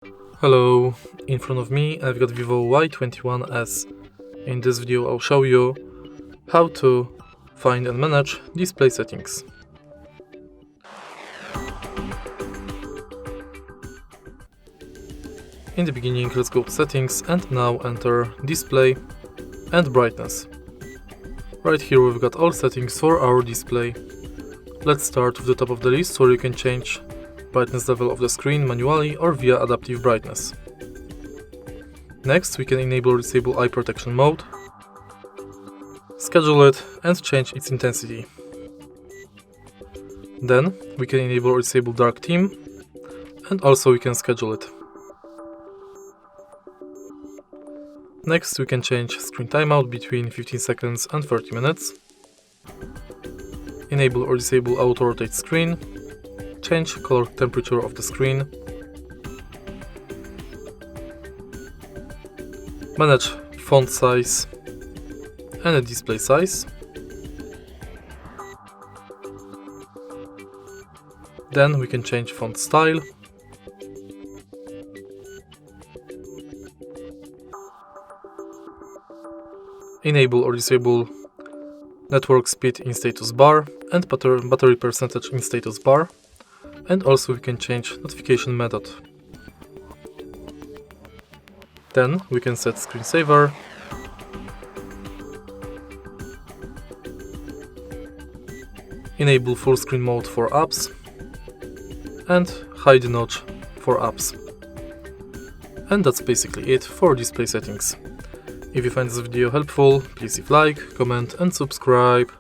Hello, in front of me I've got VIVO Y21s. In this video I'll show you how to find and manage display settings. In the beginning, let's go to settings and now enter display and brightness. Right here we've got all settings for our display. Let's start with the top of the list where you can change brightness level of the screen manually or via adaptive brightness. Next, we can enable or disable eye protection mode, schedule it and change its intensity. Then we can enable or disable dark theme and also we can schedule it. Next, we can change screen timeout between 15 seconds and 30 minutes, enable or disable auto rotate screen, change color temperature of the screen, manage font size and a display size. Then we can change font style, enable or disable network speed in status bar and battery percentage in status bar, and also we can change notification method. Then we can set screensaver, enable full screen mode for apps and hide notch for apps. And that's basically it for display settings. If you find this video helpful, please leave like, comment and subscribe.